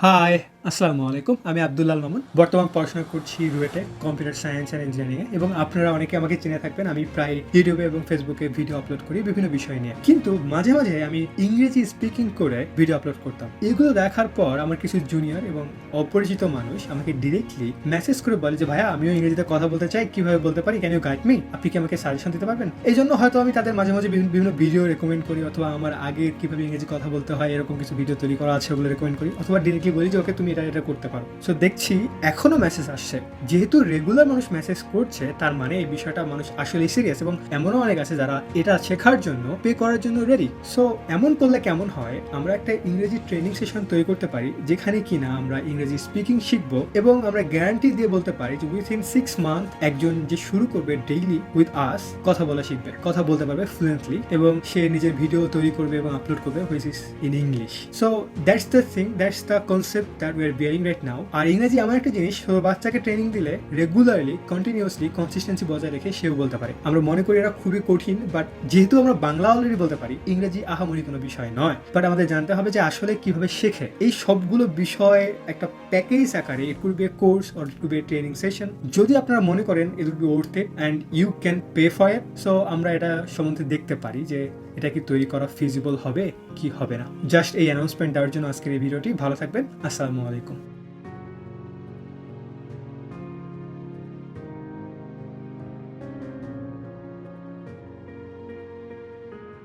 High, আসসালামু আলাইকুম। আমি আব্দুল্লাহ মামুন। বর্তমান পড়াশোনা করছি রুয়েটে কম্পিউটার সায়েন্স অ্যান্ড ইঞ্জিনিয়ারিংয়ে, এবং আপনারা অনেকে আমাকে চিনে থাকবেন। আমি প্রায় ইউটিউবে এবং ফেসবুকে ভিডিও আপলোড করি বিভিন্ন বিষয় নিয়ে, কিন্তু মাঝে মাঝে আমি ইংরেজি স্পিকিং করে ভিডিও আপলোড করতাম। এগুলো দেখার পর আমার কিছু জুনিয়র এবং অপরিচিত মানুষ আমাকে ডিরেক্টলি মেসেজ করে বলে যে ভাইয়া, আমিও ইংরেজিতে কথা বলতে চাই, কিভাবে বলতে পারি, ক্যান ইউ গাইড মি? আপনি কি আমাকে সাজেশন দিতে পারবেন? এই জন্য হয়তো আমি তাদের মাঝে মাঝে বিভিন্ন ভিডিও রেকমেন্ড করি, অথবা আমার আগে কিভাবে ইংরেজি কথা বলতে হয় এরকম কিছু ভিডিও তৈরি করা আছে ওগুলো রেকমেন্ড করি, অথবা ডিরেক্টলি বলি যে ওকে তুমি এটা করতে পারো। সো দেখছি এখনো মেসেজ আসছে। যেহেতু রেগুলার মানুষ মেসেজ করছে, তার মানে এই বিষয়টা মানুষ আসলে সিরিয়াস, এবং এমনও অনেক আছে যারা এটা শেখার জন্য পে করার জন্য রেডি। সো এমন করলে কেমন হয়, আমরা একটা ইংরেজি ট্রেনিং সেশন তৈরি করতে পারি যেখানে কিনা আমরা ইংরেজি স্পিকিং শিখবো, এবং আমরা গ্যারান্টি দিয়ে বলতে পারি যে উইথিন 6 মান্থ একজন যে শুরু করবে ডেইলি উইথ আস, কথা বলা শিখবে, কথা বলতে পারবে ফ্লুয়েন্টলি, এবং সে নিজের ভিডিও তৈরি করবে এবং আপলোড করবে which is in English. So that's the thing, that's the concept that we are bearing right now. আর ইংরেজি এমন একটা জিনিস, বাচ্চাকে ট্রেনিং দিলে রেগুলারলি কন্টিনিউয়াসলি কনসিস্টেন্সি বজায় রেখে সেও বলতে পারে। আমরা মনে করি এটা খুবই কঠিন, বাট যেহেতু আমরা বাংলা অলরেডি বলতে পারি, ইংরেজি আহামরি কোনো বিষয় নয়। বাট আমাদের জানতে হবে যে আসলে কিভাবে শেখে। এই সবগুলো বিষয় একটা প্যাকেজ আকারে, it could be a course or it could be a training session. যদি আপনারা মনে করেন it will be worth it and you can pay for it, so আমরা এটা সম্বন্ধে দেখতে পারি যে এটা কি তৈরি করা ফিজিবল হবে কি হবে না। জাস্ট এই অ্যানাউন্সমেন্ট দেওয়ার জন্য আজকের এই ভিডিওটি। ভালো থাকবেন। আসসালামু আলাইকুম।